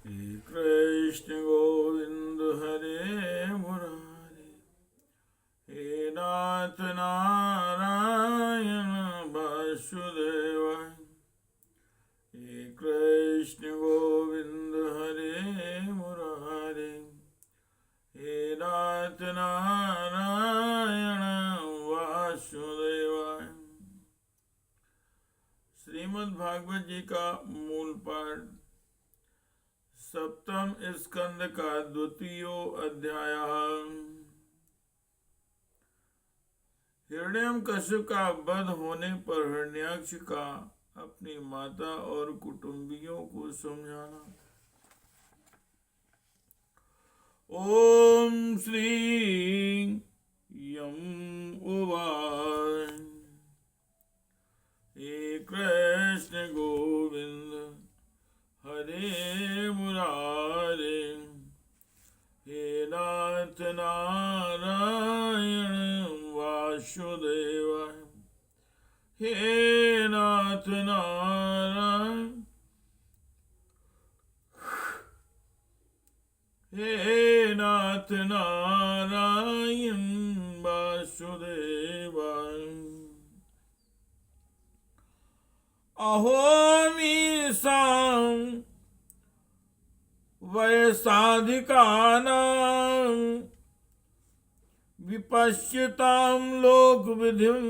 कृष्ण गोविंद हरे मुरारे, हे नाथ नारायण वासुदेवाय। हे कृष्ण गोविंद हरे मुरारे, हे नाथ नारायण वासुदेवाय। श्रीमद् भागवत जी का मूल पाठ, सप्तम स्कंद का द्वितीय अध्याय। हिरण्यकश्यप का वध होने पर हिरण्याक्ष का अपनी माता और कुटुंबियों को समझाना। ओम श्री यम उवाच, हे कृष्ण गोविंद हरे मुरारे, हे नाथ नारायण वासुदेवाय। हे नाथ नारायण, हे नाथ नारायण वासुदेवाय। अहोमीसां वयसाधिकानां विपश्यतां लोकविधिं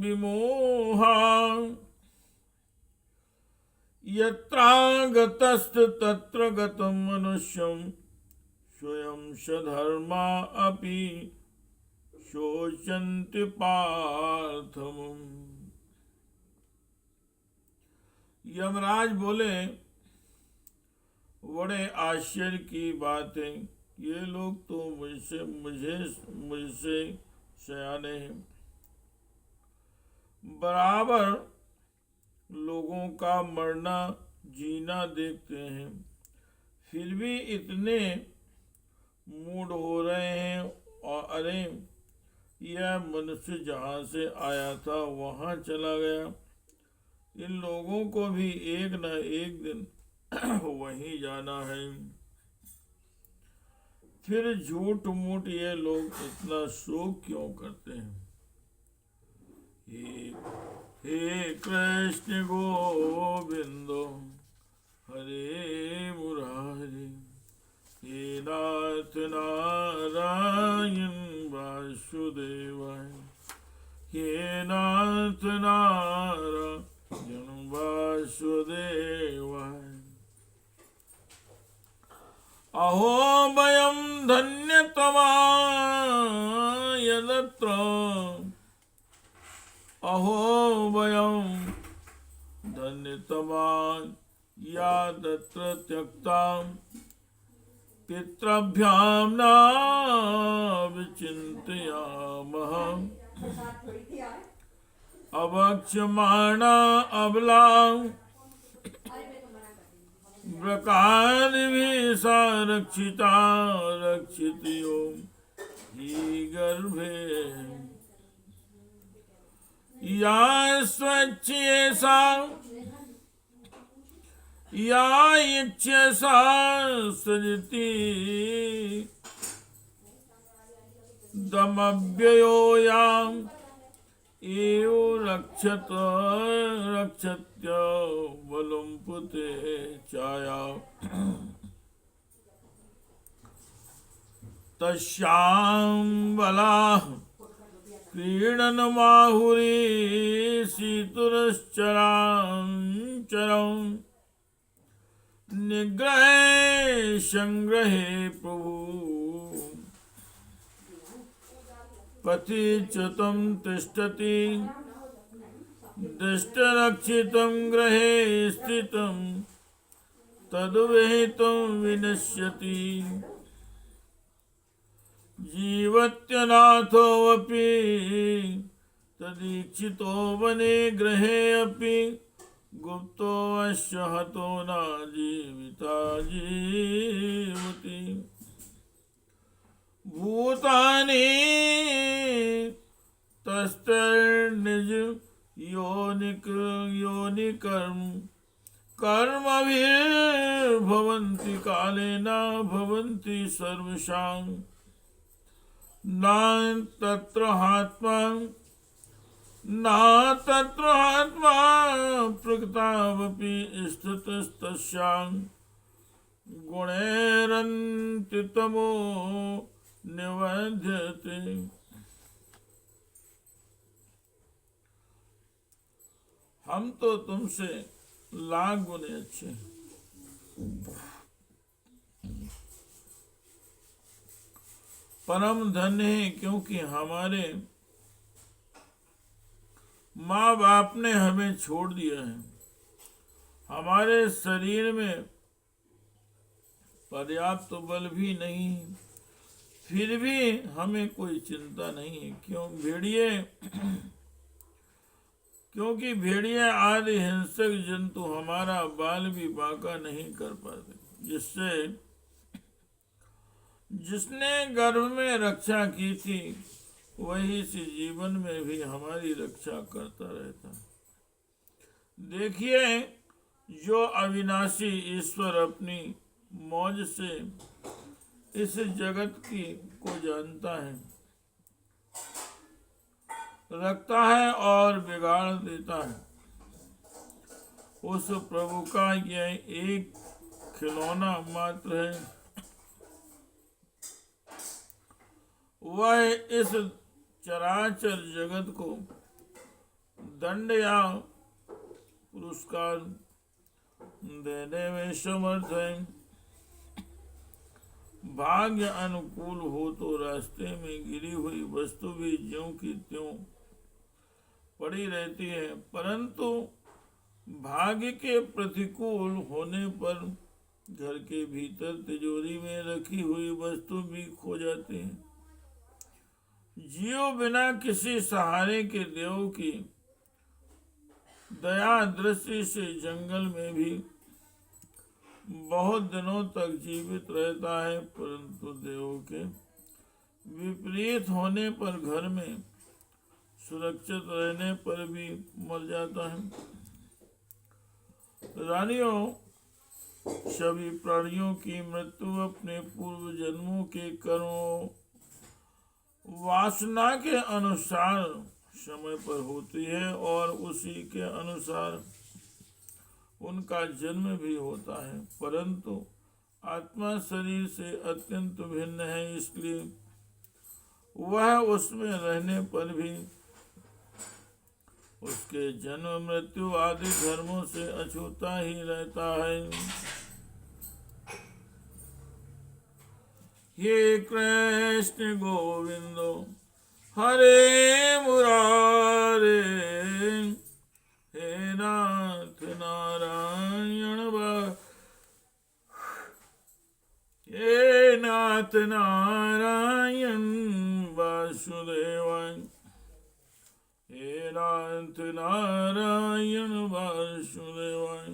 विमोहां। यत्रागतस्तत्र गतं मनुष्यं स्वयं सधर्मा अपि शोचन्ति पार्थम्। यमराज बोले, बड़े आश्चर्य की बात है, ये लोग तो मुझसे सयाने हैं, बराबर लोगों का मरना जीना देखते हैं, फिर भी इतने मूड हो रहे हैं। और अरे, यह मनुष्य जहाँ से आया था वहाँ चला गया, इन लोगों को भी एक न एक दिन वहीं जाना है। फिर झूठ मूठ ये लोग इतना शोक क्यों करते हैं। हे कृष्ण गोविंदो हरे मुरारे, हे नाथ नारायण वासुदेवाय। हे नाथ नारायण वासुदेवाय। अहो वयं धन्यतमा यदत्र, अहो वयं धन्यतमा यादत्र त्यक्तां पितृभ्यां न विचिन्तयामः। अवक्ष्यमाणा अबलां व्रकादिभिः सा रक्षिता रक्षितयो हि गर्भे। या स्वच्छेषा या इच्छसा सजति, दमव्ययो याम् एव रक्षत्य बलुम्पुते चाया। तस्यां बलाः क्रीडनमाहुरी शीतुरश्चराचरं। निग्रहे संग्रहे प्रभु पतिच्युतं तिष्ठति। दृष्टरक्षितं गृहे स्थितं तद्विहितं विनश्यति। जीवत्यनाथोऽपि तदीक्षितो वने गृहे अपि गुप्तो अस्य हतो न जीविता जीवति। भूतानि तस्तैर्निज योनिकर्म कर्मभिर्भवन्त्येव भवन्ति कालेन भवन्ति सर्वशां न तत्र आत्मा प्रकृतावपि स्थितस्तस्यां गुणैरन्तितमो निबध्यते। हम तो तुमसे लाख गुने अच्छे हैं, परम धन्य है क्योंकि हमारे माँ बाप ने हमें छोड़ दिया है। हमारे शरीर में पर्याप्त बल भी नहीं, फिर भी हमें कोई चिंता नहीं है। क्योंकि भेड़िए आदि हिंसक जंतु हमारा बाल भी बांका नहीं कर पाते। जिसने गर्भ में रक्षा की थी वही इसी जीवन में भी हमारी रक्षा करता रहता। देखिए, जो अविनाशी ईश्वर अपनी मौज से इस जगत को जानता है, रखता है और बिगाड़ देता है, उस प्रभु का यह एक खिलौना मात्र है। वह इस चराचर जगत को दंड या पुरस्कार देने में समर्थ है। भाग्य अनुकूल हो तो रास्ते में गिरी हुई वस्तु भी ज्यों की त्यों पड़ी रहती है, परंतु भाग्य के प्रतिकूल होने पर घर के भीतर तिजोरी में रखी हुई वस्तु भी खो जाती है। जीव बिना किसी सहारे के देव की दया दृष्टि से जंगल में भी बहुत दिनों तक जीवित रहता है, परंतु देव के विपरीत होने पर घर में सुरक्षित रहने पर भी मर जाता है। रानियों, सभी प्राणियों की मृत्यु अपने पूर्व जन्मों के कर्मों वासना के अनुसार समय पर होती है और उसी के अनुसार उनका जन्म भी होता है, परंतु आत्मा शरीर से अत्यंत भिन्न है, इसलिए वह उसमें रहने पर भी उसके जन्म मृत्यु आदि धर्मों से अछूता ही रहता है। हे कृष्ण गोविंदो हरे मुरारे, हे नाथ नारायण हे नाथ नारायण वासुदेवाय, हे नाथ नारायण वासुदेवाय।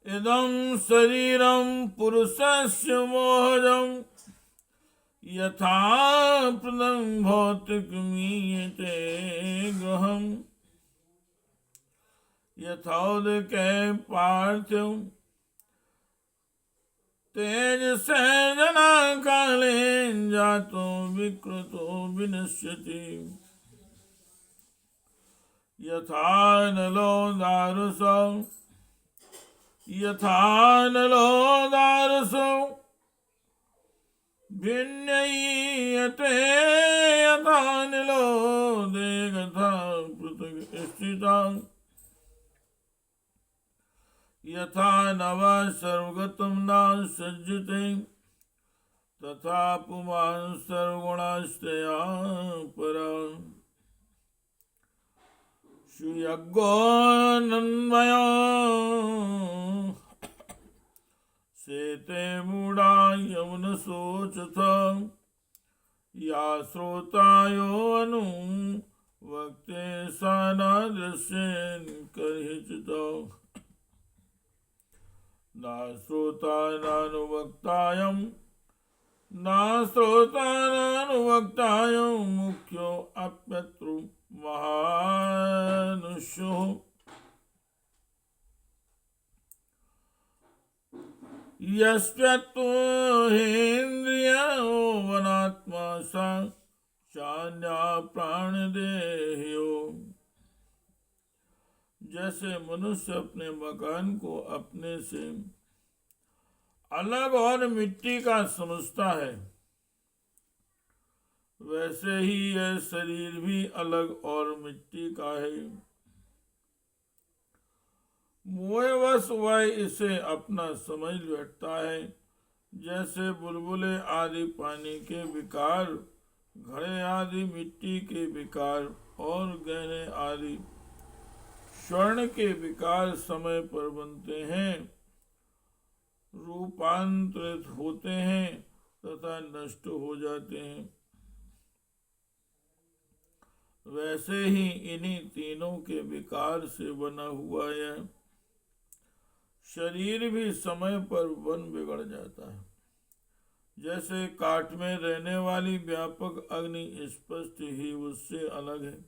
इदं शरीरं पुरुषस्य मोहजं यथा प्रदं भौतिकमीयते गृहं, यथोदके पार्थिव तेजसे जना काले जातो विकृतो विनश्यति। यथा नलो दारुषो भिन्नयते यथा निलो देगथा पृथक् स्थिता। यथा नवा सर्वगतं न सज्जते तथा पुमान् सर्वगुणाश्रया परा। सुयज्ञोऽन्वयो शेते मूढा यमुनशोचथ, या श्रोतायो अनुवक्ते सा न दृश्येन कर्हिचित्। न श्रोता नानुवक्तायं न श्रोता नानुवक्तायं मुख्यो अप्यत्र महानुष्यो। यस्त्वहेन्द्रियो वनात्मा सा चान्या प्राण देह्यो। जैसे मनुष्य अपने मकान को अपने से अलग और मिट्टी का समझता है, वैसे ही यह शरीर भी अलग और मिट्टी का है। मोहवश वह इसे अपना समझ बैठता है। जैसे बुलबुले आदि पानी के विकार, घड़े आदि मिट्टी के विकार और गहने आदि स्वर्ण के विकार समय पर बनते हैं, रूपांतरित होते हैं तथा नष्ट हो जाते हैं, वैसे ही इन्हीं तीनों के विकार से बना हुआ यह शरीर भी समय पर बन बिगड़ जाता है। जैसे काठ में रहने वाली व्यापक अग्नि स्पष्ट ही उससे अलग है,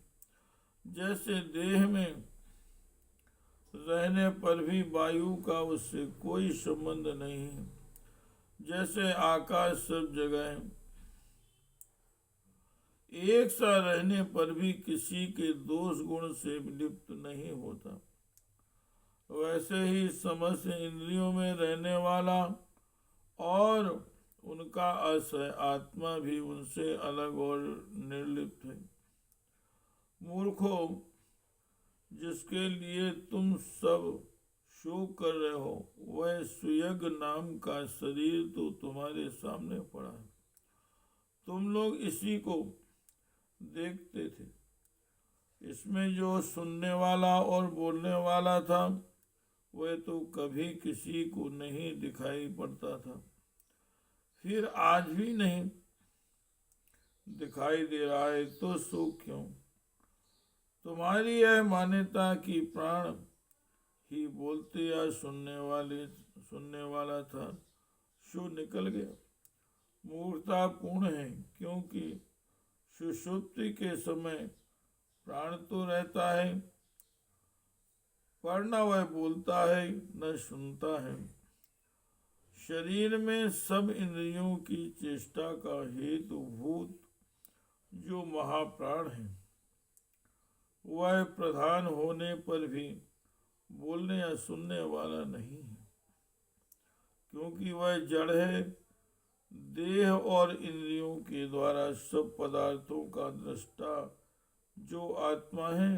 जैसे देह में रहने पर भी वायु का उससे कोई संबंध नहीं है, जैसे आकाश सब जगह है, एक सा रहने पर भी किसी के दोष गुण से लिप्त नहीं होता, वैसे ही समस्त इंद्रियों में रहने वाला और उनका आश्रय आत्मा भी उनसे अलग और निर्लिप्त है। मूर्खो, जिसके लिए तुम सब शोक कर रहे हो, वह सुयग नाम का शरीर तो तुम्हारे सामने पड़ा है। तुम लोग इसी को देखते थे। इसमें जो सुनने वाला और बोलने वाला था, वह तो कभी किसी को नहीं दिखाई पड़ता था, फिर आज भी नहीं दिखाई दे रहा है, तो सो क्यों? तुम्हारी यह मान्यता कि प्राण ही बोलते या सुनने वाला था, सो निकल गया, मूर्खतापूर्ण है, क्योंकि सुषुप्ति के समय प्राण तो रहता है, पर न वह बोलता है न सुनता है। शरीर में सब इंद्रियों की चेष्टा का हेतुभूत जो महाप्राण है, वह प्रधान होने पर भी बोलने या सुनने वाला नहीं है, क्योंकि वह जड़ है। देह और इंद्रियों के द्वारा सब पदार्थों का दृष्टा जो आत्मा है,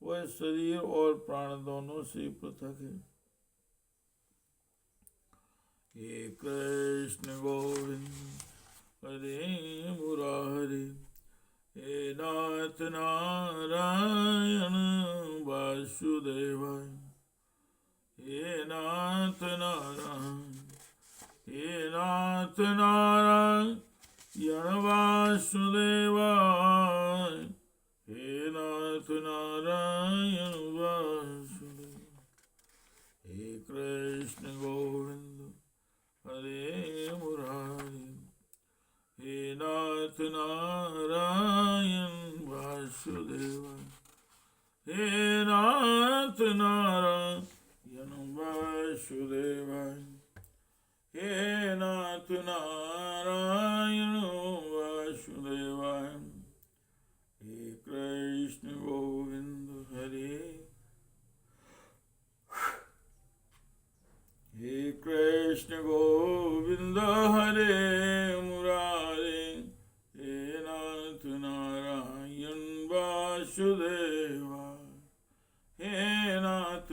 वह शरीर और प्राण दोनों से पृथक है। हे कृष्ण गोविंद हरे मुरारे, हे नाथ नारायण वासुदेवाय, हे नाथ नारायण, हे नाथ नारायण वासुदेवाय, हे नाथ नारायण वासुदेवाय। हे कृष्ण गोविंद हरे मुरारे, हे नाथ नारायण वासुदेवाय, हे नाथ नारायण वासुदेवाय, हे नाथ नारायण वासुदेवाय। हे कृष्ण गोविंद हरे, हे कृष्ण गोविंद हरे मुरारे, हे नाथ नारायण वासुदेवाय, हे नाथ